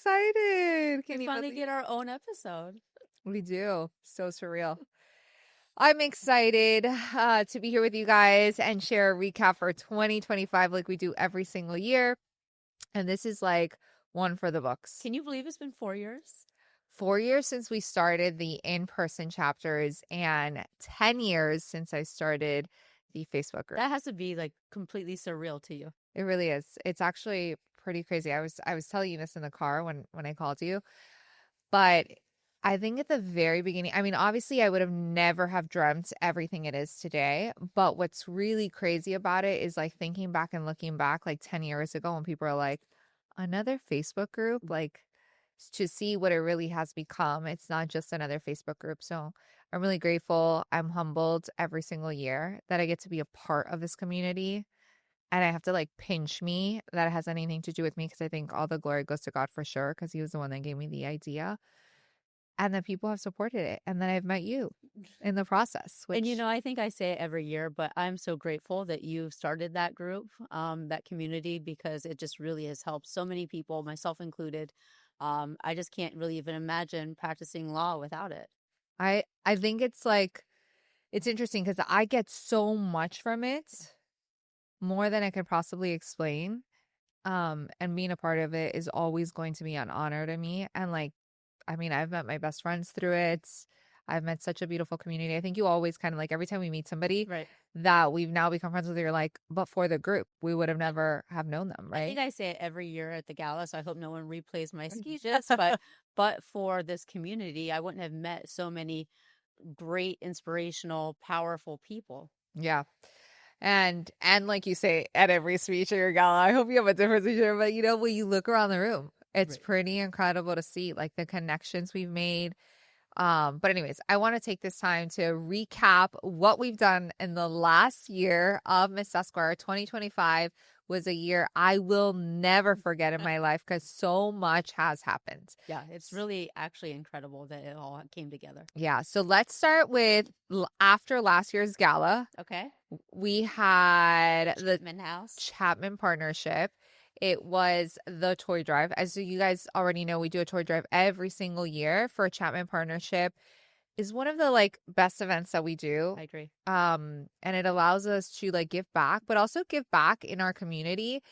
excited. We finally get our own episode. We do. So surreal. I'm excited to be here with you guys and share a recap for 2025 like we do every single year. And this is like one for the books. Can you believe it's been 4 years? 4 years since we started the in-person chapters and 10 years since I started the Facebook group. That has to be like completely surreal to you. It really is. It's actually pretty crazy. I was telling you this in the car when I called you, but I think at the very beginning, I mean, obviously I would have never have dreamt everything it is today, but what's really crazy about it is like thinking back and looking back like 10 years ago when people are like, another Facebook group, like to see what it really has become. It's not just another Facebook group. So I'm really grateful. I'm humbled every single year that I get to be a part of this community. And I have to like pinch me that it has anything to do with me because I think all the glory goes to God for sure because he was the one that gave me the idea. And that people have supported it. And then I've met you in the process. And, you know, I think I say it every year, but I'm so grateful that you started that group, that community, because it just really has helped so many people, myself included. I just can't really even imagine practicing law without it. I think it's like, it's interesting because I get so much from it, more than I could possibly explain. And being a part of it is always going to be an honor to me. And like, I mean, I've met my best friends through it. I've met such a beautiful community. I think you always kind of like every time we meet somebody that we've now become friends with, you're like, but for the group, we would have never have known them, right? I think I say it every year at the gala, so I hope no one replays my speeches. But for this community, I wouldn't have met so many great, inspirational, powerful people. Yeah. And like you say at every speech at your gala, I hope you have a different speech, but you know, when you look around the room, it's pretty incredible to see like the connections we've made. But anyways, I want to take this time to recap what we've done in the last year of Miss Esquire. 2025 was a year I will never forget in my life because so much has happened. Yeah, it's really actually incredible that it all came together. Yeah, so let's start with after last year's gala. Okay. We had Chapman House. Chapman Partnership. It was the toy drive. As you guys already know, we do a toy drive every single year for a Chapman Partnership. Is one of the like best events that we do. I agree. And it allows us to like give back, but also give back in our community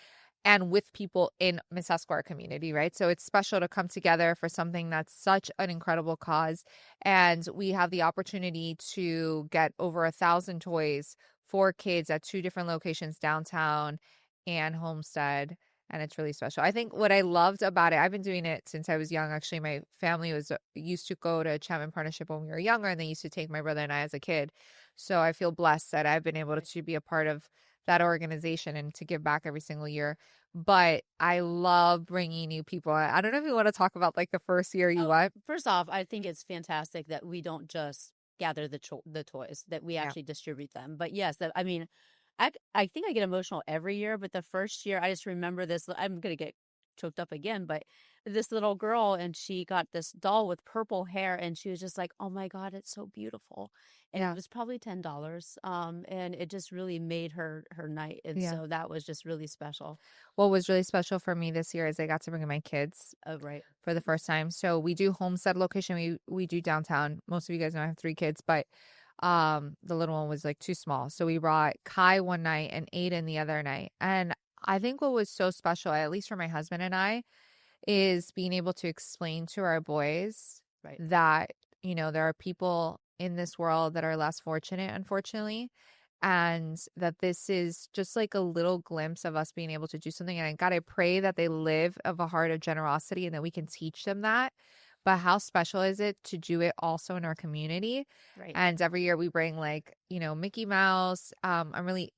and with people in Miss Esquire community, right? So it's special to come together for something that's such an incredible cause. And we have the opportunity to get over 1,000 toys for kids at 2 different locations, downtown and Homestead. And it's really special. I think what I loved about it, I've been doing it since I was young. Actually, my family used to go to Chapman Partnership when we were younger, and they used to take my brother and I as a kid. So I feel blessed that I've been able to be a part of that organization and to give back every single year. But I love bringing new people. I don't know if you want to talk about like the first year you went. First off, I think it's fantastic that we don't just gather the toys, that we actually distribute them. But yes, I mean, I think I get emotional every year, but the first year I just remember this. I'm going to get choked up again, but this little girl, and she got this doll with purple hair, and she was just like, oh my God, it's so beautiful. And it was probably $10. And it just really made her night. And so that was just really special. What was really special for me this year is I got to bring in my kids for the first time. So we do Homestead location. We do downtown. Most of you guys know I have 3 kids, but the little one was like too small. So we brought Kai one night and Aiden the other night. And I think what was so special, at least for my husband and I, is being able to explain to our boys that, you know, there are people in this world that are less fortunate, unfortunately, and that this is just like a little glimpse of us being able to do something. And God, I pray that they live of a heart of generosity and that we can teach them that. But how special is it to do it also in our community? Right. And every year we bring like, you know, Mickey Mouse.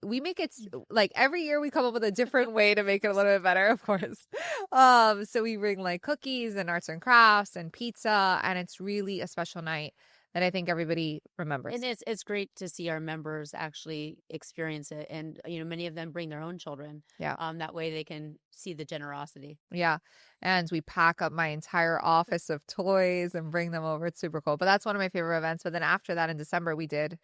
We make it like every year we come up with a different way to make it a little bit better, of course. So we bring like cookies and arts and crafts and pizza, and it's really a special night that I think everybody remembers. And it's great to see our members actually experience it. And, you know, many of them bring their own children. Yeah. That way they can see the generosity. Yeah. And we pack up my entire office of toys and bring them over. It's super cool. But that's one of my favorite events. But then after that in December, we did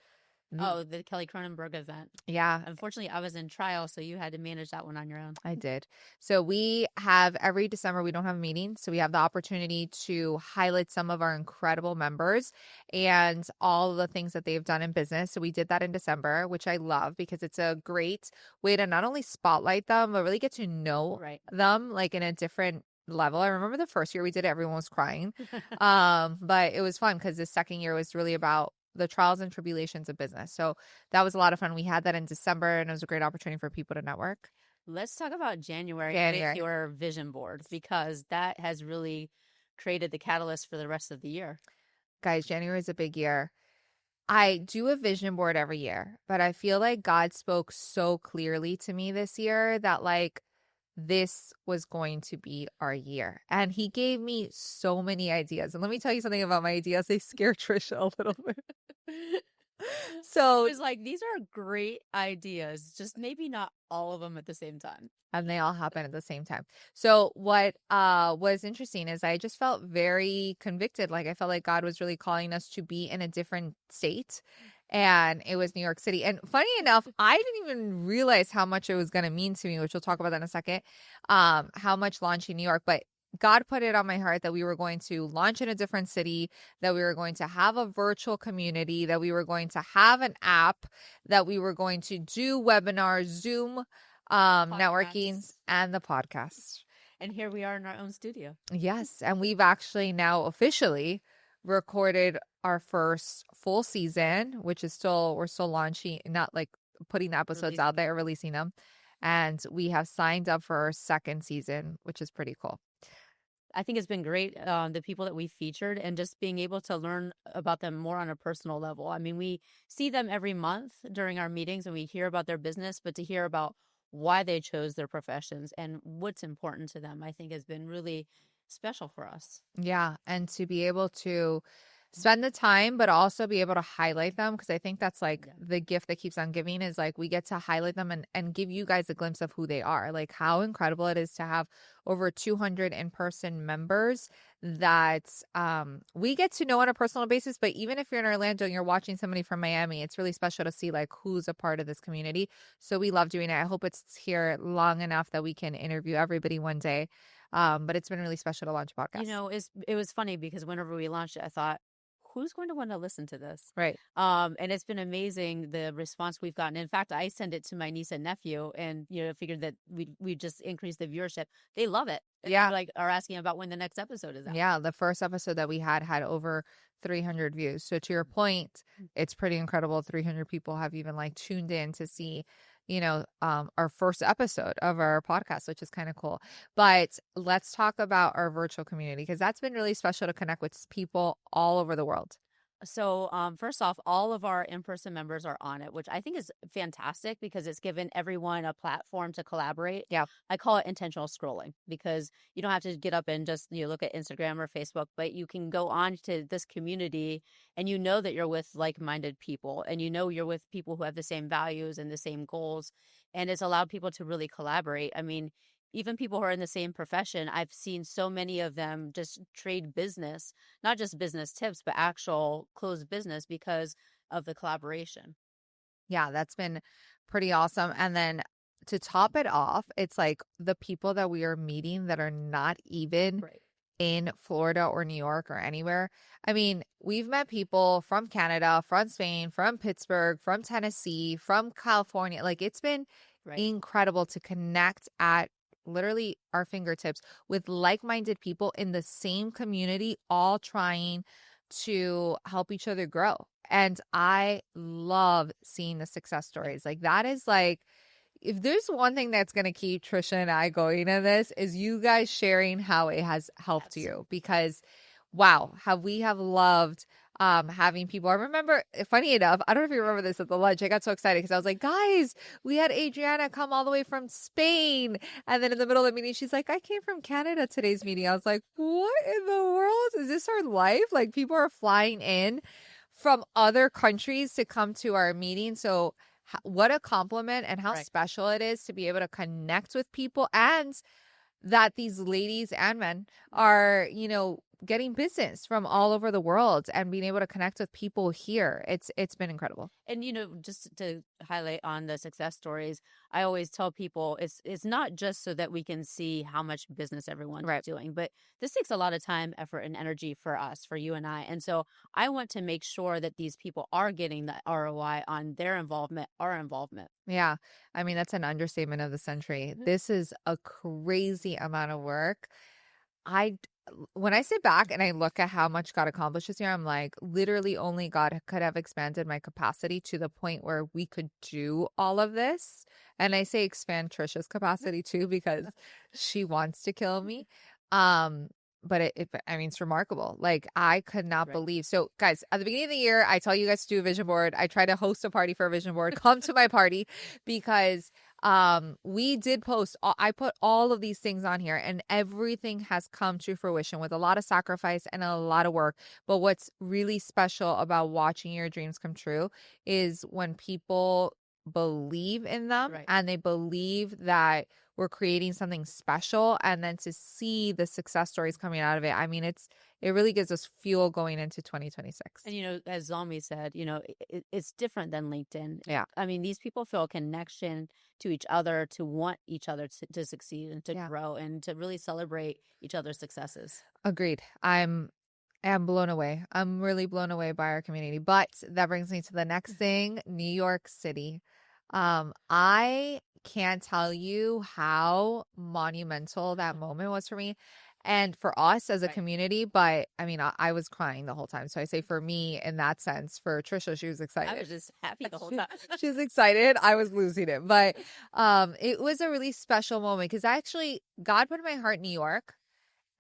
Oh, the Kelly Cronenberg event. Yeah. Unfortunately, I was in trial, so you had to manage that one on your own. I did. So we have every December, we don't have a meeting. So we have the opportunity to highlight some of our incredible members and all the things that they've done in business. So we did that in December, which I love because it's a great way to not only spotlight them, but really get to know them like in a different level. I remember the first year we did it, everyone was crying. But it was fun because the second year was really about the trials and tribulations of business. So that was a lot of fun. We had that in December and it was a great opportunity for people to network. Let's talk about January with your vision board, because that has really created the catalyst for the rest of the year. Guys, January is a big year. I do a vision board every year, but I feel like God spoke so clearly to me this year that like this was going to be our year. And he gave me so many ideas. And let me tell you something about my ideas. They scare Trisha a little bit. So it was like, these are great ideas, just maybe not all of them at the same time. And they all happen at the same time. So what was interesting is I just felt very convicted. Like I felt like God was really calling us to be in a different state. And it was New York City. And funny enough, I didn't even realize how much it was going to mean to me, which we'll talk about that in a second, how much launching New York. But God put it on my heart that we were going to launch in a different city, that we were going to have a virtual community, that we were going to have an app, that we were going to do webinars, Zoom, networking, and the podcast. And here we are in our own studio. Yes. And we've actually now officially recorded our first full season, which is we're still launching, not like putting the episodes out there, releasing them. And we have signed up for our second season, which is pretty cool. I think it's been great, the people that we featured and just being able to learn about them more on a personal level. I mean, we see them every month during our meetings and we hear about their business, but to hear about why they chose their professions and what's important to them, I think has been really special for us. Yeah. And to be able to spend the time, but also be able to highlight them. Because I think that's like the gift that keeps on giving is like we get to highlight them and give you guys a glimpse of who they are. Like how incredible it is to have over 200 in-person members that we get to know on a personal basis. But even if you're in Orlando and you're watching somebody from Miami, it's really special to see like who's a part of this community. So we love doing it. I hope it's here long enough that we can interview everybody one day. But it's been really special to launch a podcast. You know, it was funny because whenever we launched it, I thought, who's going to want to listen to this? Right. And it's been amazing the response we've gotten. In fact, I send it to my niece and nephew and, figured that we just increased the viewership. They love it. Yeah. Like are asking about when the next episode is out. Yeah. The first episode that we had over 300 views. So to your point, it's pretty incredible. 300 people have even like tuned in to see our first episode of our podcast, which is kind of cool. But let's talk about our virtual community because that's been really special to connect with people all over the world. So first off, all of our in-person members are on it, which I think is fantastic because it's given everyone a platform to collaborate. Yeah. I call it intentional scrolling because you don't have to get up and just look at Instagram or Facebook, but you can go on to this community and you know that you're with like-minded people and you're with people who have the same values and the same goals. And it's allowed people to really collaborate. I mean, even people who are in the same profession, I've seen so many of them just trade business, not just business tips, but actual closed business because of the collaboration. Yeah, that's been pretty awesome. And then to top it off, it's like the people that we are meeting that are not even in Florida or New York or anywhere. I mean, we've met people from Canada, from Spain, from Pittsburgh, from Tennessee, from California. Like it's been incredible to connect at literally our fingertips with like-minded people in the same community, all trying to help each other grow. And I love seeing the success stories. Like that is like, if there's one thing that's going to keep Trisha and I going in this is you guys sharing how it has helped you because wow, we have loved having people. I remember, funny enough, I don't know if you remember this at the lunch. I got so excited because I was like, guys, we had Adriana come all the way from Spain. And then in the middle of the meeting, she's like, I came from Canada today's meeting. I was like, what in the world? Is this our life? Like people are flying in from other countries to come to our meeting. So what a compliment and how special it is to be able to connect with people and that these ladies and men are, getting business from all over the world and being able to connect with people here. It's been incredible. And just to highlight on the success stories, I always tell people it's not just so that we can see how much business everyone's doing, but this takes a lot of time, effort, and energy for us, for you and I. And so I want to make sure that these people are getting the ROI on their involvement, our involvement. Yeah. I mean, that's an understatement of the century. This is a crazy amount of work. When I sit back and I look at how much got accomplished this year, I'm like, literally only God could have expanded my capacity to the point where we could do all of this. And I say expand Trisha's capacity too, because she wants to kill me. But I mean, it's remarkable. Like, I could not believe. So, guys, at the beginning of the year, I tell you guys to do a vision board. I try to host a party for a vision board. Come to my party, because we did post. I put all of these things on here, and everything has come to fruition with a lot of sacrifice and a lot of work. But what's really special about watching your dreams come true is when people believe in them and they believe that we're creating something special, and then to see the success stories coming out of it. I mean, it really gives us fuel going into 2026. And as Zombie said, it's different than LinkedIn. Yeah. I mean, these people feel a connection to each other, to want each other to succeed and to grow and to really celebrate each other's successes. Agreed. I'm blown away. I'm really blown away by our community. But that brings me to the next thing, New York City. I can't tell you how monumental that moment was for me and for us as a community. But I mean, I was crying the whole time. So I say for me in that sense. For Trisha, she was excited. I was just happy the whole time. She was excited. I was losing it. But it was a really special moment because God put in my heart New York,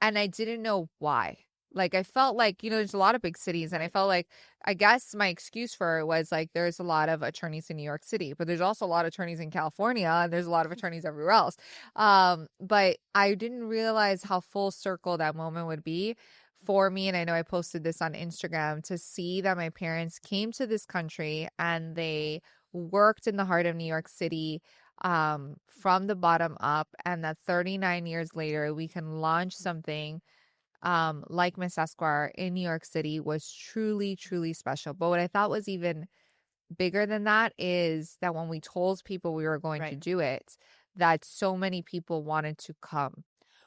and I didn't know why. Like, I felt like, there's a lot of big cities, and I felt like, I guess my excuse for it was like, there's a lot of attorneys in New York City, but there's also a lot of attorneys in California, and there's a lot of attorneys everywhere else. But I didn't realize how full circle that moment would be for me. And I know I posted this on Instagram, to see that my parents came to this country and they worked in the heart of New York City, from the bottom up, and that 39 years later, we can launch something like Miss Esquire in New York City was truly, truly special. But what I thought was even bigger than that is that when we told people we were going to do it, that so many people wanted to come.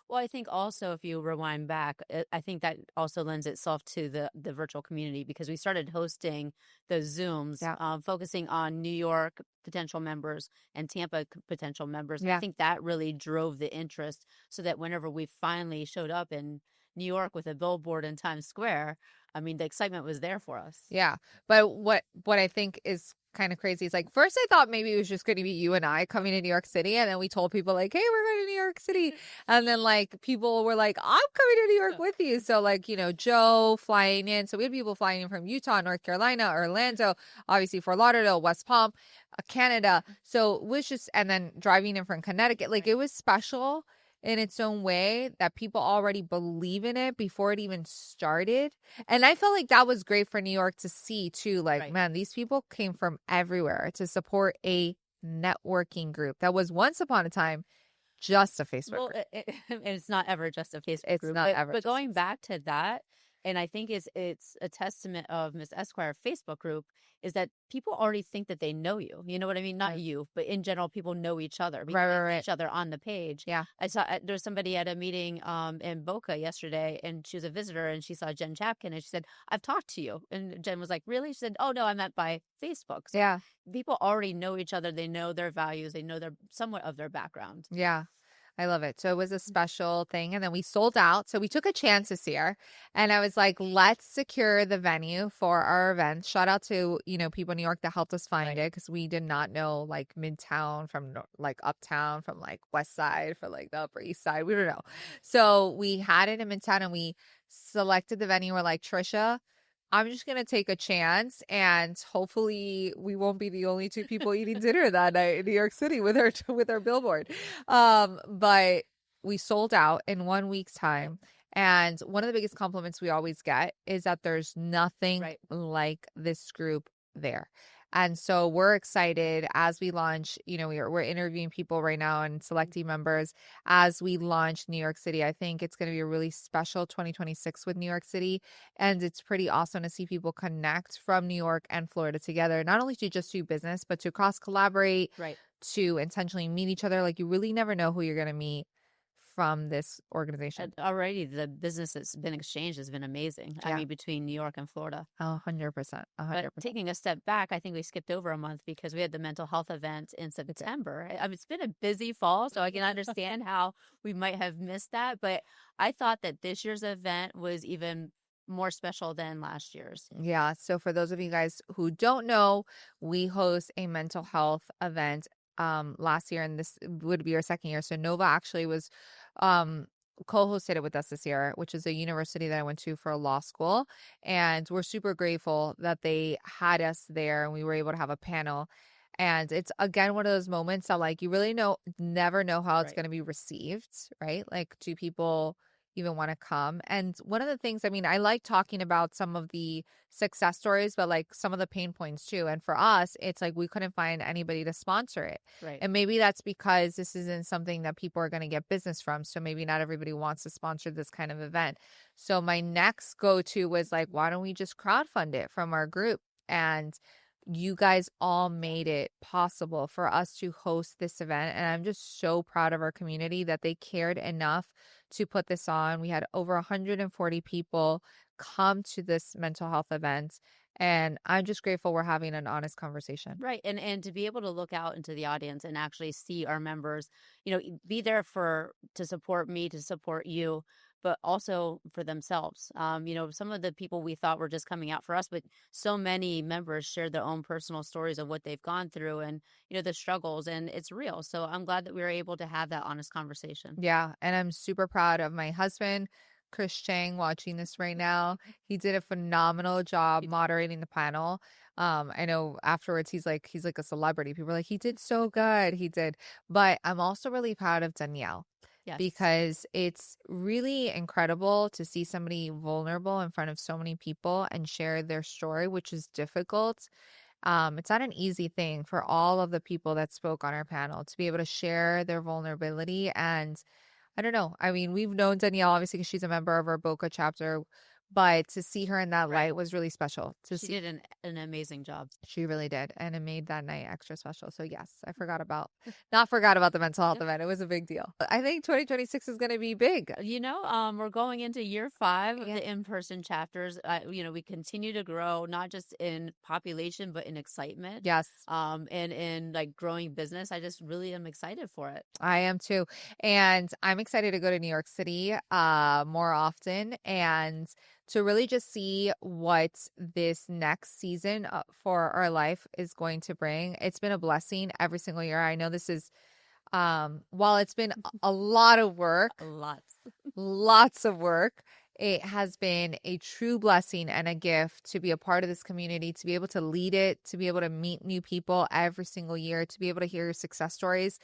Well, I think also, if you rewind back, I think that also lends itself to the virtual community, because we started hosting those Zooms, focusing on New York potential members and Tampa potential members. I think that really drove the interest, so that whenever we finally showed up in New York with a billboard in Times Square, I mean, the excitement was there for us. Yeah. But what I think is kind of crazy is, like, first I thought maybe it was just going to be you and I coming to New York City, and then we told people like, hey, we're going to New York City, and then like people were like, I'm coming to New York with you. So like, Joe flying in, so we had people flying in from Utah, North Carolina, Orlando, obviously Fort Lauderdale, West Palm, Canada. So it was just, and then driving in from Connecticut, like it was special in its own way, that people already believe in it before it even started. And I felt like that was great for New York to see too. Like, man, these people came from everywhere to support a networking group that was once upon a time just a Facebook group. It's not ever just a Facebook group. It's not ever. But going back to that, and I think it's a testament of Miss Esquire Facebook group, is that people already think that they know you. You know what I mean? Not you, but in general, people know each other. Right. Each other on the page. Yeah. I saw there was somebody at a meeting in Boca yesterday, and she was a visitor, and she saw Jen Chapkin, and she said, I've talked to you. And Jen was like, really? She said, oh, no, I meant by Facebook. So people already know each other. They know their values. They know somewhat of their background. Yeah. I love it. So it was a special thing. And then we sold out. So we took a chance this year. And I was like, let's secure the venue for our event. Shout out to, people in New York that helped us find it, because we did not know like Midtown from like Uptown, from like West Side, for like the Upper East Side. We don't know. So we had it in Midtown, and we selected the venue. We're like, Trisha, I'm just going to take a chance, and hopefully we won't be the only two people eating dinner that night in New York City with our billboard. But we sold out in 1 week's time. And one of the biggest compliments we always get is that there's nothing like this group there. And so we're excited as we launch, we're interviewing people right now and selecting members as we launch New York City. I think it's going to be a really special 2026 with New York City. And it's pretty awesome to see people connect from New York and Florida together, not only to just do business, but to cross collaborate, Right. to intentionally meet each other. Like, you really never know who you're going to meet from this organization. Already the business that's been exchanged has been amazing. Yeah. I mean, between New York and Florida. 100%. But taking a step back, I think we skipped over a month because we had the mental health event in September. I mean, it's been a busy fall, so I can understand how we might have missed that. But I thought that this year's event was even more special than last year's. Yeah. So for those of you guys who don't know, we host a mental health event last year, and this would be our second year. So Nova actually was co-hosted it with us this year, which is a university that I went to for law school. And we're super grateful that they had us there and we were able to have a panel. And it's, again, one of those moments that, like, you really never know how it's going to be received, right? Like, do people even want to come? And one of the things, I mean, I like talking about some of the success stories, but like some of the pain points too. And for us, it's like we couldn't find anybody to sponsor it. Right. And maybe that's because this isn't something that people are going to get business from. So maybe not everybody wants to sponsor this kind of event. So my next go-to was like, why don't we just crowdfund it from our group? And you guys all made it possible for us to host this event. And I'm just so proud of our community that they cared enough to put this on. We had over 140 people come to this mental health event. And I'm just grateful we're having an honest conversation. Right. And to be able to look out into the audience and actually see our members, be there to support me, to support you, but also for themselves. Some of the people we thought were just coming out for us, but so many members shared their own personal stories of what they've gone through and, the struggles, and it's real. So I'm glad that we were able to have that honest conversation. Yeah. And I'm super proud of my husband, Chris Chang, watching this right now. He did a phenomenal job moderating the panel. I know afterwards he's like a celebrity. People are like, he did so good. He did. But I'm also really proud of Danielle. Yes. Because it's really incredible to see somebody vulnerable in front of so many people and share their story, which is difficult. It's not an easy thing for all of the people that spoke on our panel to be able to share their vulnerability. And I don't know. I mean, we've known Danielle, obviously, because she's a member of our Boca chapter, but to see her in that light was really special. She did an amazing job. She really did. And it made that night extra special. So yes, I forgot about the mental health event. It was a big deal. I think 2026 is going to be big. We're going into year 5 of the in-person chapters. We continue to grow, not just in population, but in excitement. Yes. And in like growing business. I just really am excited for it. I am too. And I'm excited to go to New York City more often and to really just see what this next season for our life is going to bring. It's been a blessing every single year. I know this is, while it's been a lot of work, lots of work, it has been a true blessing and a gift to be a part of this community, to be able to lead it, to be able to meet new people every single year, to be able to hear your success stories.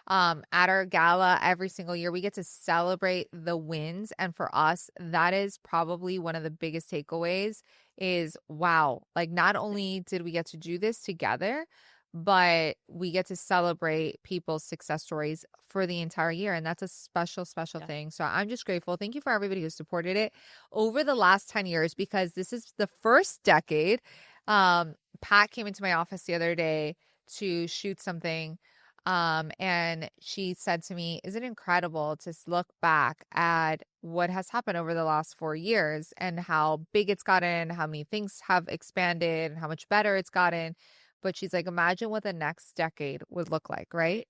At our gala every single year, we get to celebrate the wins. And for us, that is probably one of the biggest takeaways is, wow, like not only did we get to do this together, but we get to celebrate people's success stories for the entire year. And that's a special thing. So I'm just grateful. Thank you for everybody who supported it over the last 10 years, because this is the first decade. Pat came into my office the other day to shoot something. And she said to me, is it incredible to look back at what has happened over the last 4 years and how big it's gotten, how many things have expanded and how much better it's gotten. But she's like, imagine what the next decade would look like, right?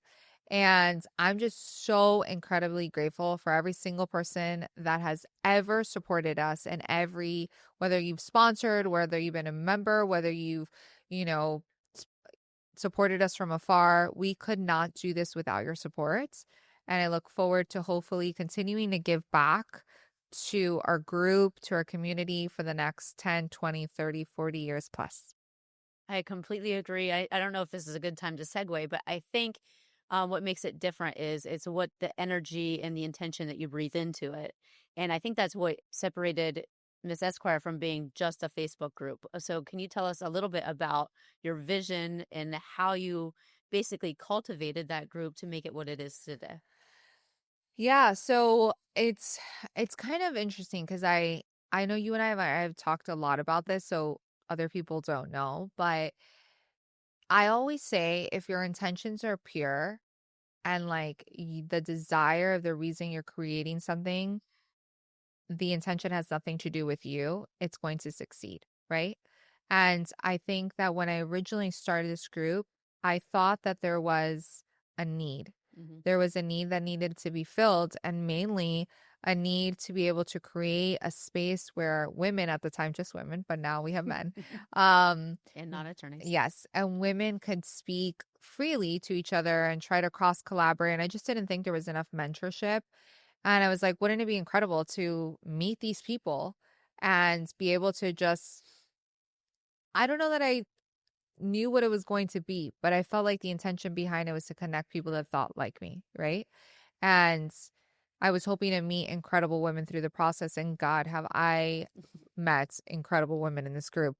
And I'm just so incredibly grateful for every single person that has ever supported us, and whether you've sponsored, whether you've been a member, whether you've, supported us from afar. We could not do this without your support. And I look forward to hopefully continuing to give back to our group, to our community for the next 10, 20, 30, 40 years plus. I completely agree. I don't know if this is a good time to segue, but I think what makes it different is it's what the energy and the intention that you breathe into it. And I think that's what separated Miss Esquire from being just a Facebook group. So can you tell us a little bit about your vision and how you basically cultivated that group to make it what it is today? Yeah, so it's kind of interesting because I know you and I've talked a lot about this, so other people don't know, but I always say if your intentions are pure and like the desire of the reason you're creating something, the intention has nothing to do with you, it's going to succeed, right? And I think that when I originally started this group, I thought that there was a need. There was a need that needed to be filled, and mainly a need to be able to create a space where women at the time, just women, but now we have men, And not attorneys. yes, and women could speak freely to each other and try to cross collaborate. And I just didn't think there was enough mentorship. And I was like, wouldn't it be incredible to meet these people and be able to just, I don't know that I knew what it was going to be, but I felt like the intention behind it was to connect people that thought like me, right? And I was hoping to meet incredible women through the process. And God, have I met incredible women in this group,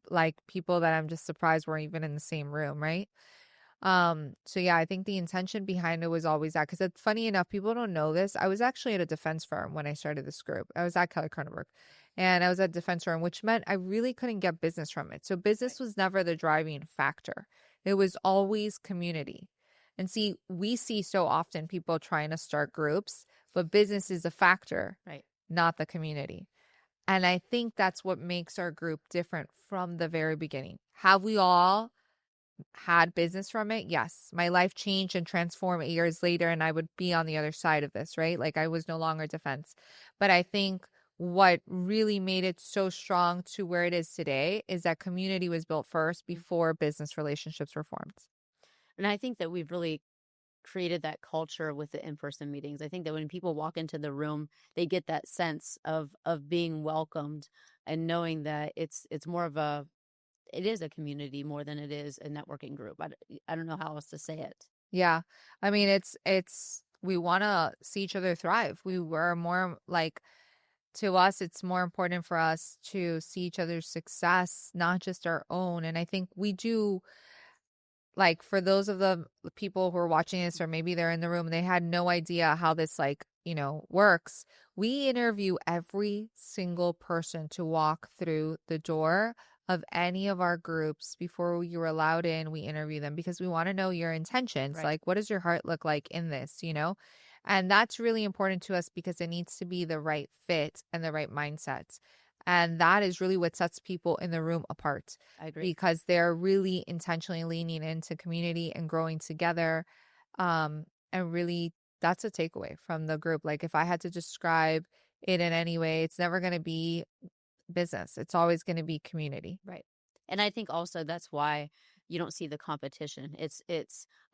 like people that I'm just surprised weren't even in the same room, right? So yeah, I think the intention behind it was always that, because it's funny enough, people don't know this. I was actually at a defense firm when I started this group. I was at Kelly Cronenberg, and I was at a defense firm, which meant I really couldn't get business from it. So business was never the driving factor. It was always community. And see, we see so often people trying to start groups, but business is a factor, Right. not the community. And I think that's what makes our group different from the very beginning. Have we all had business from it? Yes. My life changed and transformed 8 years later, and I would be on the other side of this, right? Like I was no longer defense. But I think what really made it so strong to where it is today is that community was built first before business relationships were formed. And I think that we've really created that culture with the in-person meetings. I think that when people walk into the room, they get that sense of being welcomed and knowing that it's more of a, it is a community more than it is a networking group. I don't know how else to say it. Yeah. I mean, it's we want to see each other thrive. We were more like, to us, it's more important for us to see each other's success, not just our own. And I think we do, like, for those of the people who are watching this, or maybe they're in the room, they had no idea how this, like, works. We interview every single person to walk through the door of any of our groups before you're allowed in. We interview them because we want to know your intentions. Right. Like, what does your heart look like in this, And that's really important to us because it needs to be the right fit and the right mindset. And that is really what sets people in the room apart. I agree. Because they're really intentionally leaning into community and growing together. And really, that's a takeaway from the group. Like, if I had to describe it in any way, it's never going to be business. It's always going to be community. Right. And I think also that's why you don't see the competition. It's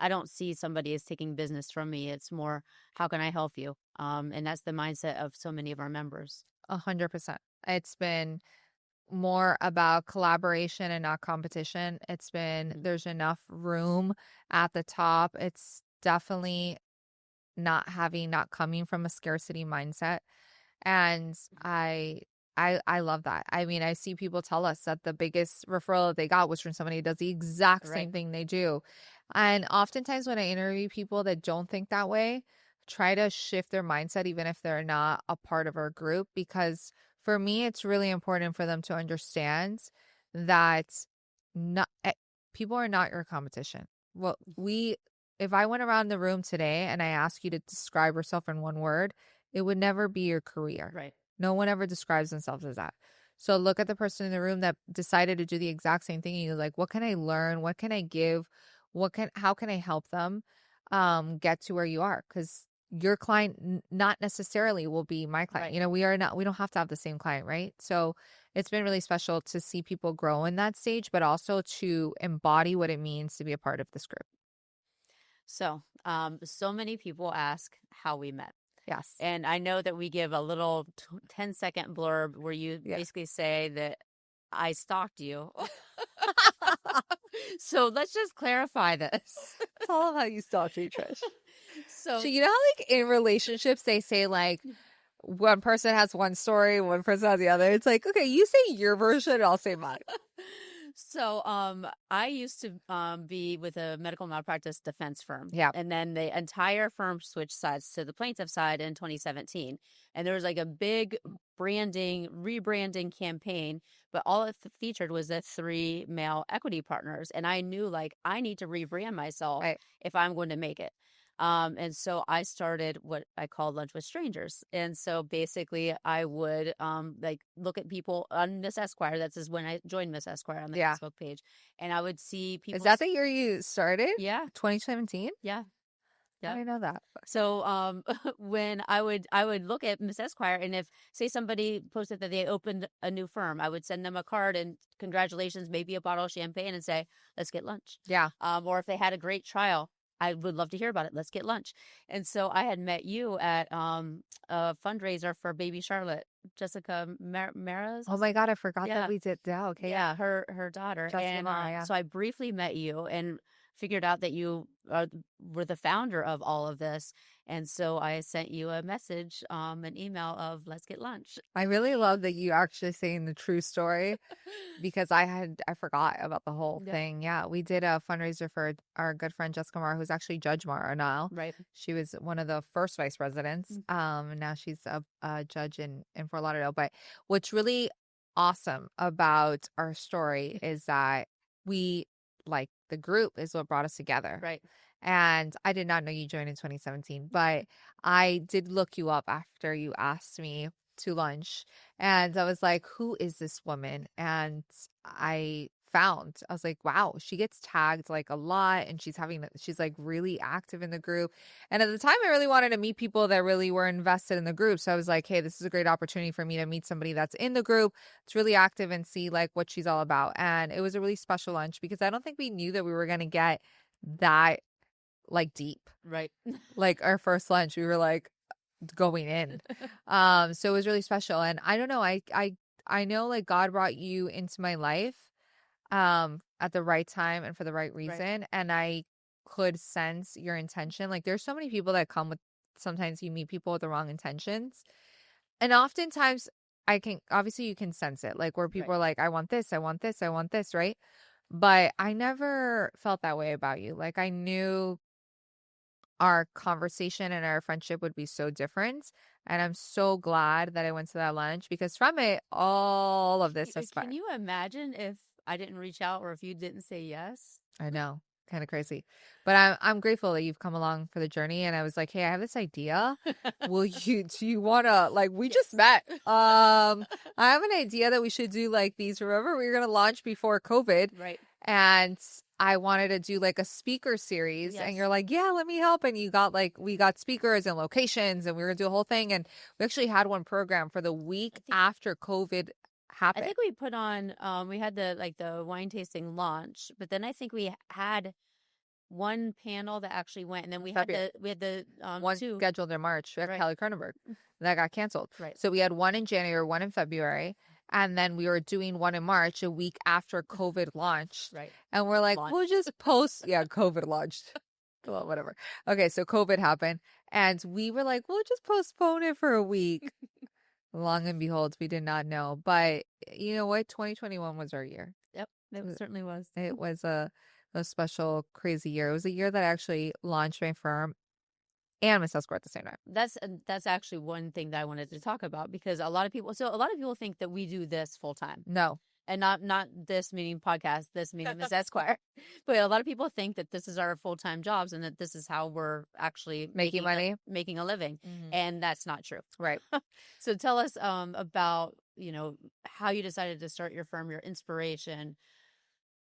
I don't see somebody as taking business from me. It's more, how can I help you? And that's the mindset of so many of our members. 100%. It's been more about collaboration and not competition. It's been, there's enough room at the top. It's definitely not coming from a scarcity mindset. And I love that. I mean, I see people tell us that the biggest referral they got was from somebody who does the exact same thing they do. And oftentimes when I interview people that don't think that way, try to shift their mindset, even if they're not a part of our group, because for me, it's really important for them to understand that not people are not your competition. Well, if I went around the room today and I asked you to describe yourself in one word, it would never be your career. Right. No one ever describes themselves as that. So look at the person in the room that decided to do the exact same thing. And you're like, what can I learn? What can I give? How can I help them get to where you are? Because your client not necessarily will be my client. Right. We don't have to have the same client, right? So it's been really special to see people grow in that stage, but also to embody what it means to be a part of this group. So, so many people ask how we met. Yes. And I know that we give a little 10-second blurb where you basically say that I stalked you. So let's just clarify this. Tell them how you stalked me, Trish. So So you know how, like, in relationships they say, like, one person has one story, one person has the other. It's like, okay, you say your version, I'll say mine. So, I used to be with a medical malpractice defense firm. Yeah. And then the entire firm switched sides to the plaintiff side in 2017. And there was like a big rebranding campaign, but all it featured was the 3 male equity partners. And I knew like I need to rebrand myself Right. if I'm going to make it. And so I started what I call Lunch with Strangers. And so basically I would like look at people on Miss Esquire. That's when I joined Miss Esquire on the Facebook page. And I would see people. Is that the year you started? Yeah. 2017? Yeah. I didn't know that. So when I would look at Miss Esquire, and if say somebody posted that they opened a new firm, I would send them a card and congratulations, maybe a bottle of champagne, and say, let's get lunch. Yeah. Or if they had a great trial, I would love to hear about it. Let's get lunch. And so I had met you at a fundraiser for baby Charlotte, Jessica Mara's. Oh my God, I forgot that we did that. Okay. Yeah, her daughter. Jessica And Mara, so I briefly met you and figured out that you were the founder of all of this. And so I sent you a message, an email of let's get lunch. I really love that you actually saying the true story because I forgot about the whole thing. Yeah. We did a fundraiser for our good friend Jessica Mara, who's actually Judge Mara now. Right. She was one of the first vice presidents. Now she's a judge in Fort Lauderdale. But what's really awesome about our story is that we like the group is what brought us together. Right. And I did not know you joined in 2017, but I did look you up after you asked me to lunch. And I was like, who is this woman? And I was like, wow, she gets tagged like a lot and she's like really active in the group. And at the time I really wanted to meet people that really were invested in the group. So I was like, hey, this is a great opportunity for me to meet somebody that's in the group, it's really active, and see like what she's all about. And it was a really special lunch because I don't think we knew that we were going to get that like deep. Right. Like our first lunch, we were like going in. So it was really special. And I don't know, I know like God brought you into my life at the right time and for the right reason. Right. And I could sense your intention. Like there's so many people that come with, sometimes you meet people with the wrong intentions. And oftentimes obviously you can sense it. Like where people are like, I want this, I want this, I want this, right? But I never felt that way about you. Like I knew our conversation and our friendship would be so different. And I'm so glad that I went to that lunch because from it, all of this has Can you imagine if I didn't reach out or if you didn't say yes? I know. Kind of crazy. But I'm grateful that you've come along for the journey. And I was like, hey, I have this idea. Do you want to, like, we just met. I have an idea that we should do like these. Remember, we were going to launch before COVID. Right. And I wanted to do like a speaker series. And you're like, yeah, let me help. And we got speakers and locations and we were going to do a whole thing. And we actually had one program for the week after COVID happened. I think we put on, we had the wine tasting launch, but then I think we had one panel that actually went, and then we had the one two scheduled in March at Kelly Cronenberg that got canceled. Right. So we had one in January, one in February. And then we were doing one in March, a week after COVID launched. Right. And we're like, we'll just post. Yeah, COVID launched. Well, whatever. Okay, so COVID happened. And we were like, we'll just postpone it for a week. Long and behold, we did not know. But you know what? 2021 was our year. Yep, it certainly was. It was a special, crazy year. It was a year that I actually launched my firm and Miss Esquire at the same time. That's actually one thing that I wanted to talk about because a lot of people think that we do this full time. No. And not this meaning podcast, this meaning Miss Esquire. But a lot of people think that this is our full-time jobs and that this is how we're actually making money, making a living. Mm-hmm. And that's not true. Right. So tell us about, how you decided to start your firm, your inspiration,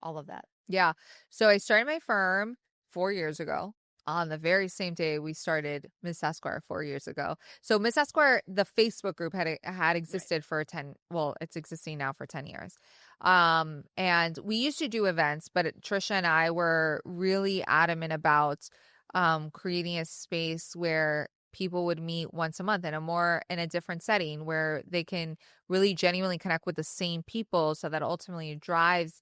all of that. Yeah. So I started my firm 4 years ago. On the very same day we started Miss Esquire 4 years ago. So Miss Esquire, the Facebook group had existed for it's existing now for 10 years. And we used to do events, but Trisha and I were really adamant about creating a space where people would meet once a month in a different setting where they can really genuinely connect with the same people so that ultimately drives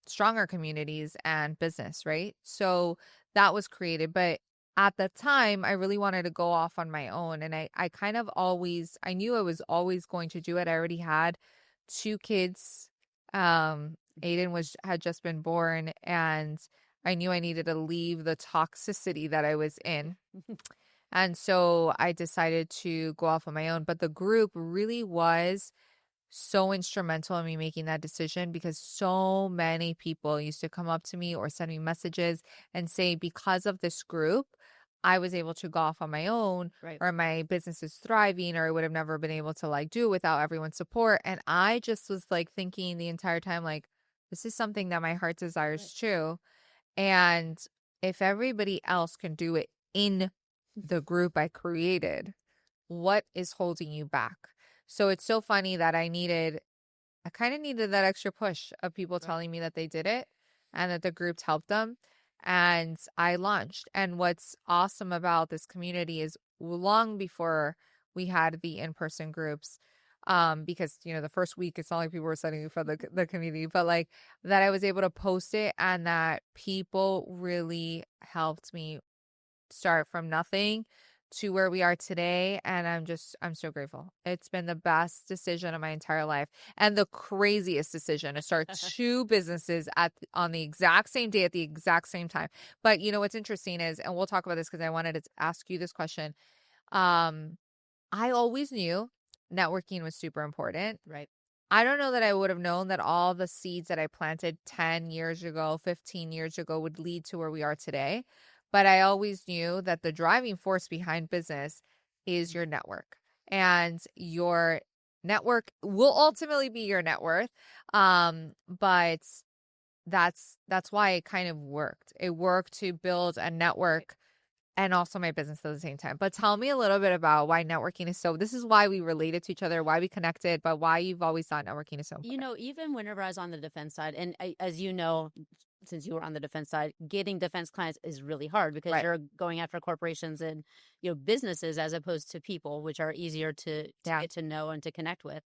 stronger communities and business, right? So that was created. But at the time, I really wanted to go off on my own. And I kind of always, I knew I was always going to do it. I already had 2 kids. Aiden had just been born, and I knew I needed to leave the toxicity that I was in. And so I decided to go off on my own. But the group really was so instrumental in me making that decision, because so many people used to come up to me or send me messages and say, because of this group, I was able to go off on my own, Right. or my business is thriving, or I would have never been able to like do it without everyone's support. And I just was like thinking the entire time, like, this is something that my heart desires too. And if everybody else can do it in the group I created, what is holding you back? So it's so funny that I kind of needed that extra push of people telling me that they did it and that the groups helped them. And I launched. And what's awesome about this community is, long before we had the in-person groups, because, the first week, it's not like people were sending me for the community, but like that I was able to post it, and that people really helped me start from nothing to where we are today. And I'm so grateful. It's been the best decision of my entire life, and the craziest decision to start 2 businesses on the exact same day at the exact same time. But what's interesting is, and we'll talk about this because I wanted to ask you this question. I always knew networking was super important. Right. I don't know that I would have known that all the seeds that I planted 10 years ago, 15 years ago would lead to where we are today. But I always knew that the driving force behind business is your network, and your network will ultimately be your net worth. But that's why it kind of worked. It worked to build a network and also my business at the same time. But tell me a little bit about why networking is this is why we related to each other, why we connected, but why you've always thought networking is so important. Even whenever I was on the defense side, and as you know, since you were on the defense side, getting defense clients is really hard, because you're going after corporations and businesses as opposed to people, which are easier to get to know and to connect with.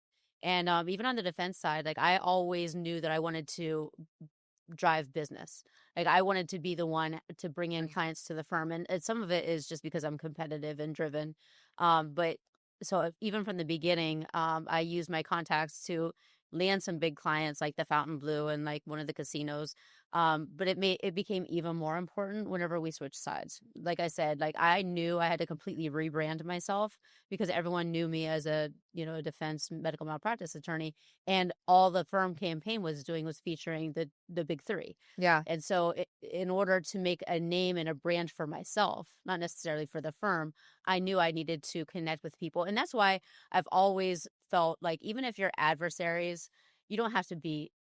And even on the defense side, like, I always knew that I wanted to drive business. Like, I wanted to be the one to bring in clients to the firm, and some of it is just because I'm competitive and driven. But so even from the beginning, I used my contacts to land some big clients like the Fountain Blue and like one of the casinos. But it became even more important whenever we switched sides. Like I said, like, I knew I had to completely rebrand myself, because everyone knew me as a defense medical malpractice attorney, and all the firm campaign was doing was featuring the big 3. Yeah. And so in order to make a name and a brand for myself, not necessarily for the firm, I knew I needed to connect with people. And that's why I've always felt like, even if you're adversaries, you don't have to be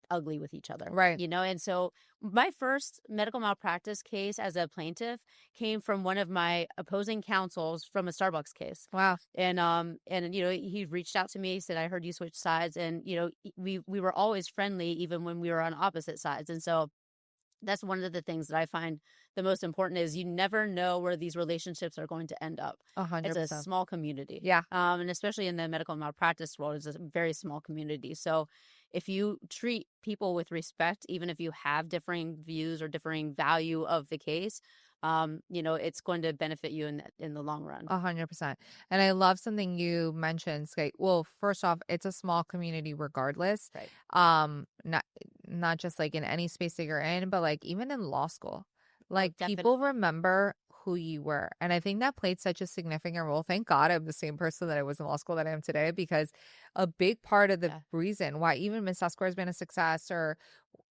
ugly with each other. Right. And so my first medical malpractice case as a plaintiff came from one of my opposing counsels from a Starbucks case. Wow. And he reached out to me, said, I heard you switch sides. And we were always friendly, even when we were on opposite sides. And so that's one of the things that I find the most important, is you never know where these relationships are going to end up. 100%. It's a small community. Yeah. And especially in the medical malpractice world, it's a very small community. So if you treat people with respect, even if you have differing views or differing value of the case, it's going to benefit you in the long run. 100%. And I love something you mentioned, Skate. Well, first off, it's a small community regardless. Right. Not just like in any space that you're in, but like even in law school, like definitely. people remember who you were. And I think that played such a significant role. Thank God I'm the same person that I was in law school that I am today, because a big part of the reason why even Miss Esquire has been a success, or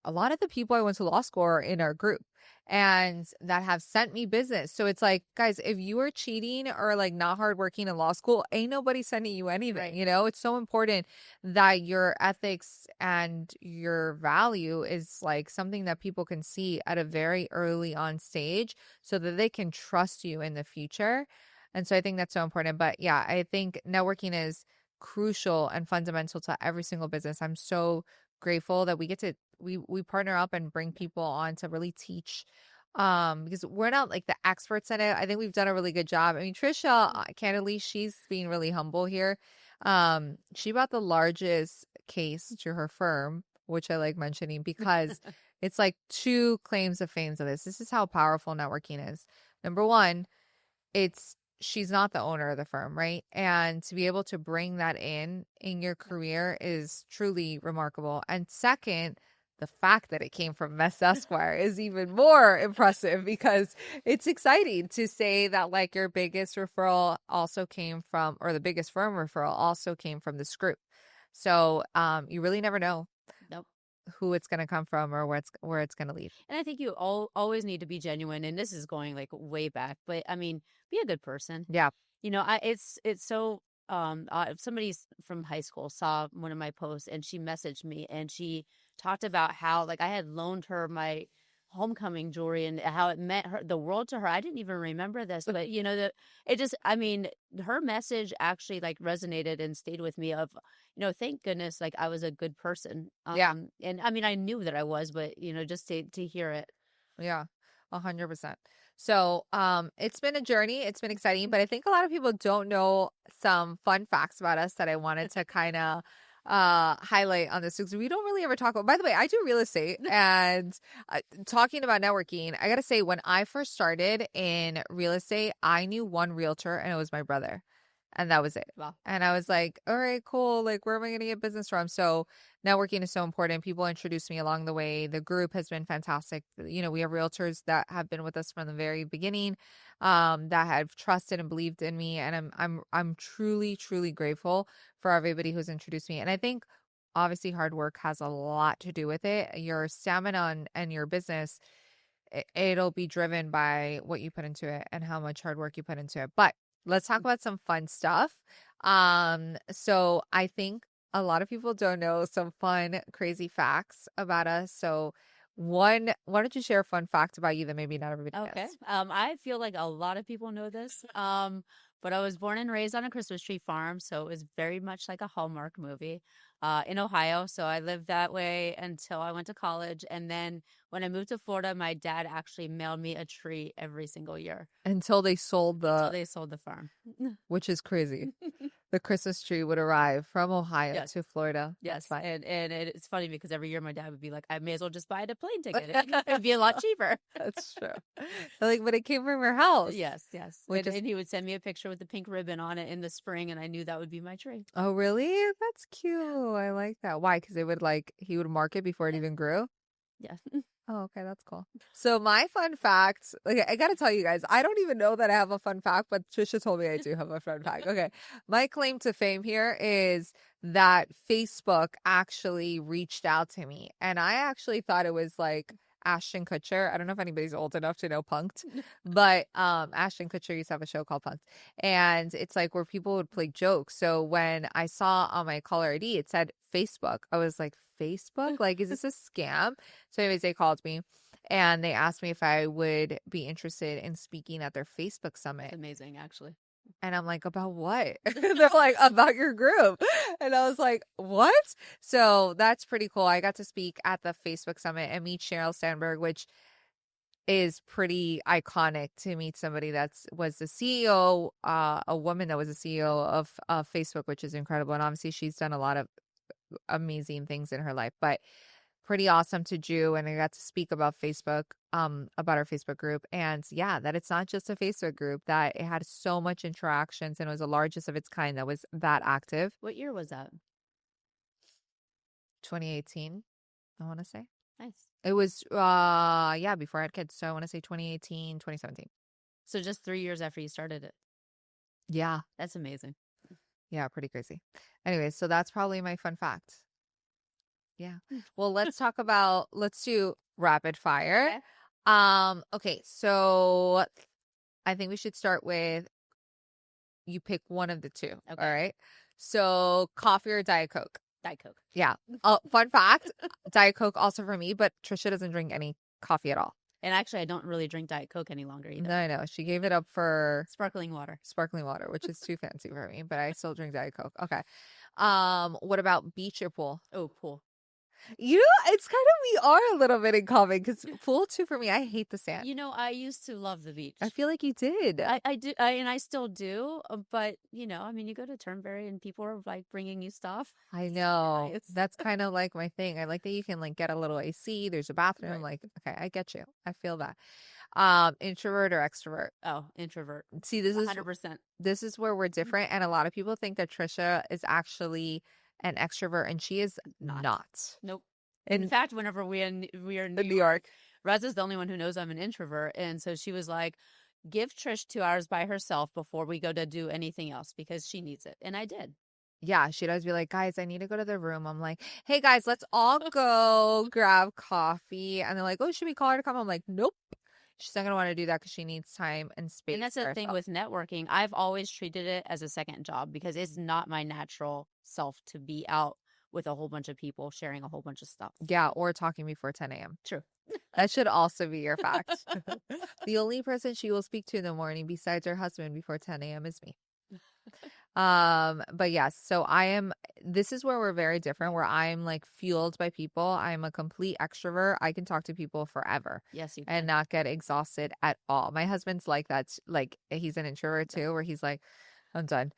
a lot of the people I went to law school are in our group and that have sent me business. So it's like, guys, if you are cheating or like not hardworking in law school, ain't nobody sending you anything. Right. It's so important that your ethics and your value is like something that people can see at a very early on stage, so that they can trust you in the future. And so I think that's so important. But yeah, I think networking is crucial and fundamental to every single business. I'm so grateful that we get to we partner up and bring people on to really teach, because we're not like the experts in it. I think we've done a really good job. I mean, Trisha, candidly, she's being really humble here. She brought the largest case to her firm, which I like mentioning, because it's like 2 claims of fame to this. This is how powerful networking is. Number one, she's not the owner of the firm, right? And to be able to bring that in your career is truly remarkable. And second, the fact that it came from Miss Esquire is even more impressive, because it's exciting to say that like your biggest referral also came from, or the biggest firm referral also came from this group. So you really never know Nope. who it's going to come from or where it's going to lead. And I think you always need to be genuine. And this is going like way back, but I mean, be a good person. Yeah. You know, it's so somebody from high school saw one of my posts and she messaged me and she talked about how like I had loaned her my homecoming jewelry and how it meant the world to her. I didn't even remember this, but you know, I mean, her message actually like resonated and stayed with me of, you know, thank goodness like I was a good person. Yeah. And I mean, I knew that I was, but you know, just to hear it. Yeah, 100%. So, it's been a journey. It's been exciting, but I think a lot of people don't know some fun facts about us that I wanted to kind of highlight on this, because we don't really ever talk about. By the way, I do real estate, and talking about networking, I gotta say, when I first started in real estate, I knew one realtor, and it was my brother. And that was it. Wow. And I was like, all right, cool. Like, where am I going to get business from? So networking is so important. People introduced me along the way. The group has been fantastic. You know, we have realtors that have been with us from the very beginning, that have trusted and believed in me. And I'm truly, truly grateful for everybody who's introduced me. And I think obviously hard work has a lot to do with it. Your stamina and your business, it'll be driven by what you put into it and how much hard work you put into it. But let's talk about some fun stuff. So I think a lot of people don't know some fun, crazy facts about us. So why don't you share a fun fact about you that maybe not everybody knows? I feel like a lot of people know this. But I was born and raised on a Christmas tree farm, so it was very much like a Hallmark movie, in Ohio. So I lived that way until I went to college. And then when I moved to Florida, my dad actually mailed me a tree every single year. Until they sold Until they sold the farm. Which is crazy. The Christmas tree would arrive from Ohio Yes. to Florida. Yes. And it's funny because every year my dad would be like, I may as well just buy a plane ticket. It'd be a lot cheaper. That's true. Like, but it came from your house. Yes, yes. And he would send me a picture with the pink ribbon on it in the spring, and I knew that would be my tree. Oh, really? That's cute. I like that. Why? Because he would mark it before it even grew? Yeah. Oh, okay. That's cool. So my fun fact, okay, I got to tell you guys, I don't even know that I have a fun fact, but Trisha told me I do have a fun fact. Okay. My claim to fame here is that Facebook actually reached out to me, and I actually thought it was like Ashton Kutcher. I don't know if anybody's old enough to know Punk'd, but Ashton Kutcher used to have a show called Punk'd, and it's like where people would play jokes. So when I saw on my caller ID it said Facebook, I was like, Facebook? Like, is this a scam? So anyways, they called me and they asked me if I would be interested in speaking at their Facebook summit. That's amazing, actually. And I'm like, about what? They're like, about your group. And I was like, what? So that's pretty cool. I got to speak at the Facebook summit and meet Sheryl Sandberg, which is pretty iconic to meet somebody was the CEO, a woman that was the CEO of Facebook, which is incredible. And obviously she's done a lot of amazing things in her life, but pretty awesome to do. And I got to speak about Facebook, about our Facebook group, and yeah, that it's not just a Facebook group, that it had so much interactions and it was the largest of its kind that was that active. What year was that? 2018, I want to say. Nice. It was before I had kids, so I want to say 2018, 2017. So just 3 years after you started it. Yeah, that's amazing. Yeah, pretty crazy. Anyway, so that's probably my fun fact. Yeah. Well, let's do rapid fire. Okay, so I think we should start with, you pick one of the two. Okay. All right. So coffee or Diet Coke? Diet Coke. Yeah. Fun fact, Diet Coke also for me, but Trisha doesn't drink any coffee at all. And actually, I don't really drink Diet Coke any longer either. No, I know. She gave it up for sparkling water, which is too fancy for me, but I still drink Diet Coke. Okay. What about beach or pool? Oh, pool. You know, it's kind of, we are a little bit in common because pool too for me, I hate the sand. You know, I used to love the beach. I feel like you did. I do, and I still do. But you know, I mean, you go to Turnberry and people are like bringing you stuff. I know. Nice. That's kind of like my thing. I like that you can like get a little AC. There's a bathroom. Right. Like, okay, I get you. I feel that. Introvert or extrovert? Oh, introvert. See, this is 100%. this is where we're different, and a lot of people think that Trisha is actually an extrovert, and she is not. Nope. In In fact, whenever we are in New York. Rez is the only one who knows I'm an introvert, and so she was like, "Give Trish 2 hours by herself before we go to do anything else because she needs it," and I did. Yeah, she'd always be like, guys, I need to go to the room. I'm like, hey guys, let's all go grab coffee. And they're like, oh, should we call her to come? I'm like, nope. She's not gonna want to do that because she needs time and space. And that's for the thing herself. with networking. I've always treated it as a second job because it's not my natural self to be out with a whole bunch of people sharing a whole bunch of stuff. Yeah, or talking before 10 a.m. True. That should also be your fact. The only person she will speak to in the morning besides her husband before 10 a.m. is me. But yes, so this is where we're very different, where I'm like fueled by people. I'm a complete extrovert. I can talk to people forever. Yes, you and can. not get exhausted at all. My husband's like that. Like he's an introvert too, where he's like, I'm done.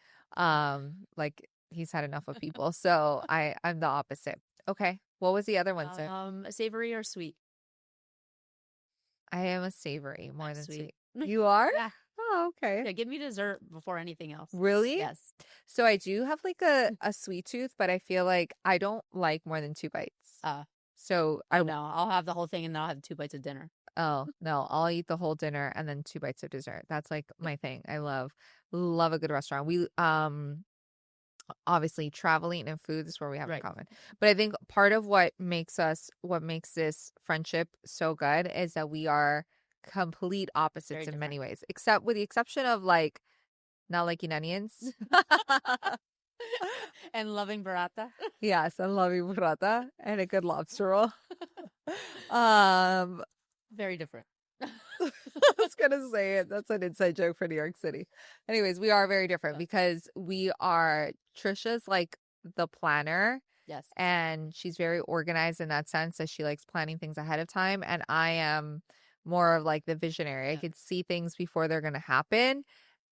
Like he's had enough of people. So I'm the opposite. Okay. What was the other one, sir? Savory or sweet? I am a savory more I'm than sweet. sweet. You are? Yeah. Oh, okay. Yeah, give me dessert before anything else. Really? Yes. So I do have like a sweet tooth, but I feel like I don't like more than 2 bites. So I know I'll have the whole thing and then I'll have 2 bites of dinner. Oh, no, I'll eat the whole dinner and then 2 bites of dessert. That's like my thing. I love a good restaurant. We obviously traveling and food is where we have in Right. common. But I think part of what makes this friendship so good is that we are complete opposites Very in many different. ways, except with the exception of like not liking onions. And loving burrata. Yes, I love burrata and a good lobster roll. Very different. I was gonna say it. That's an inside joke for New York City. Anyways, we are very different because Trisha's like the planner. Yes. And she's very organized in that sense that she likes planning things ahead of time. And I am more of like the visionary. I could see things before they're gonna happen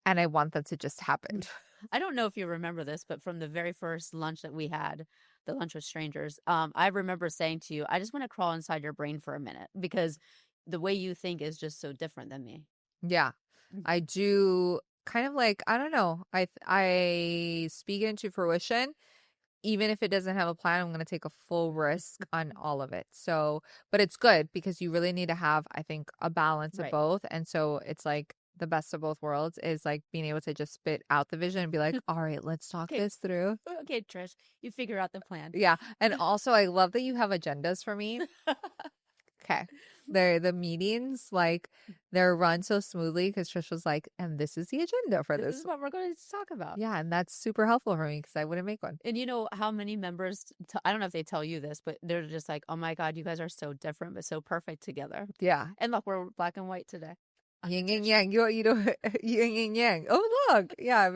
and I want them to just happen. I don't know if you remember this, but from the very first lunch that we had, the lunch with strangers, I remember saying to you, I just want to crawl inside your brain for a minute because the way you think is just so different than me. Yeah. I do kind of like, I don't know. I speak it into fruition. Even if it doesn't have a plan, I'm going to take a full risk on all of it. So, but it's good because you really need to have, I think, a balance of Right. both. And so it's like the best of both worlds is like being able to just spit out the vision and be like, all right, let's talk Okay. this through. Okay, Trish, you figure out the plan. Yeah. And also, I love that you have agendas for me. Okay. The meetings, like they're run so smoothly because Trish was like, and this is the agenda for This this. is what we're going to talk about. Yeah. And that's super helpful for me because I wouldn't make one. And you know how many members, I don't know if they tell you this, but they're just like, oh my God, you guys are so different, but so perfect together. Yeah. And look, we're black and white today. Yin and yang. You know, yin and yang. Oh, look. Yeah,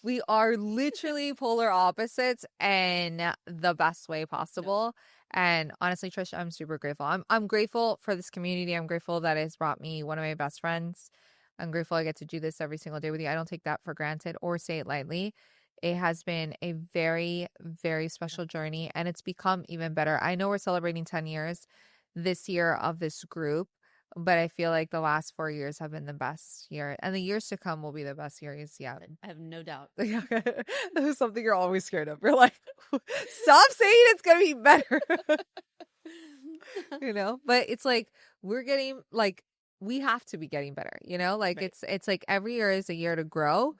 we are literally polar opposites in the best way possible. And honestly, Trish, I'm super grateful. I'm grateful for this community. I'm grateful that it's brought me one of my best friends. I'm grateful I get to do this every single day with you. I don't take that for granted or say it lightly. It has been a very, very special journey, and it's become even better. I know we're celebrating 10 years this year of this group, but I feel like the last 4 years have been the best year, and the years to come will be the best years yet. I have no doubt. That is something you're always scared of. You're like, stop saying it's gonna be better. You know, but it's like we're getting like we have to be getting better. You know, like Right. it's like every year is a year to grow,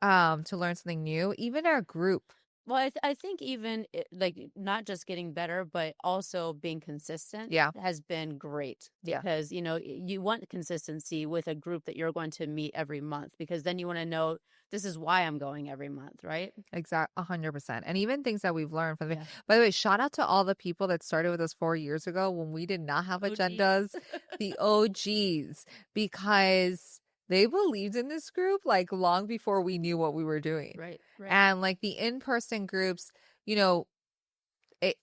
to learn something new. Even our group. Well, I think even like not just getting better, but also being consistent has been great Yeah. because, you know, you want consistency with a group that you're going to meet every month because then you want to know this is why I'm going every month, right? Exactly, 100%. And even things that we've learned from the. Yeah. By the way, shout out to all the people that started with us 4 years ago when we did not have OGs. agendas, the OGs, because they believed in this group like long before we knew what we were doing. Right. And like the in-person groups, you know,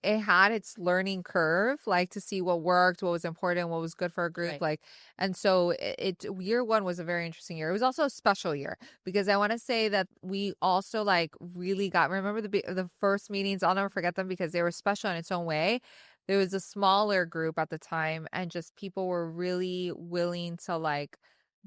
it had its learning curve, like to see what worked, what was important, what was good for a group. Right. Like, and so year one was a very interesting year. It was also a special year because I want to say that we also like really remember the first meetings, I'll never forget them because they were special in its own way. There was a smaller group at the time and just people were really willing to like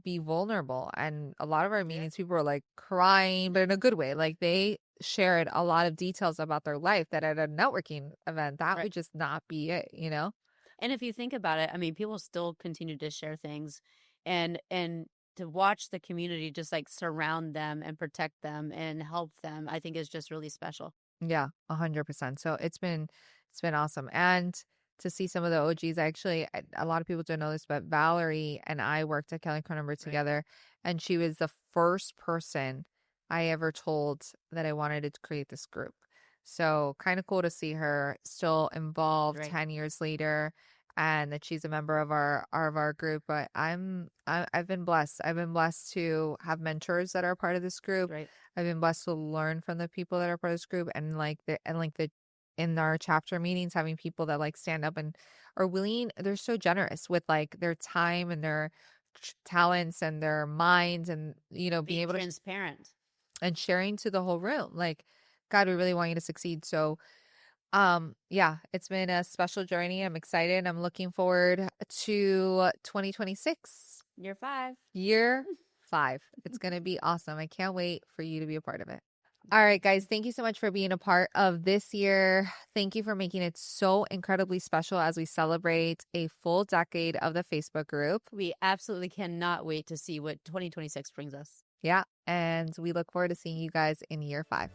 be vulnerable. And a lot of our meetings, people were like crying, but in a good way. Like they shared a lot of details about their life that at a networking event, that would just not be it, you know? And if you think about it, I mean, people still continue to share things and to watch the community just like surround them and protect them and help them, I think is just really special. Yeah, 100%. So it's been awesome. And to see some of the OGs, a lot of people don't know this, but Valerie and I worked at Kelly Cronenberg together, and she was the first person I ever told that I wanted to create this group. So kind of cool to see her still involved 10 years later, and that she's a member of our group. But I've been blessed. I've been blessed to have mentors that are part of this group. Right. I've been blessed to learn from the people that are part of this group, and in our chapter meetings, having people that like stand up and are willing. They're so generous with like their time and their talents and their minds, and being able to transparent and sharing to the whole room. Like, God, we really want you to succeed. So, yeah, it's been a special journey. I'm excited. I'm looking forward to 2026. Year 5. It's going to be awesome. I can't wait for you to be a part of it. All right, guys, thank you so much for being a part of this year. Thank you for making it so incredibly special as we celebrate a full decade of the Facebook group. We absolutely cannot wait to see what 2026 brings us. Yeah, and we look forward to seeing you guys in year 5.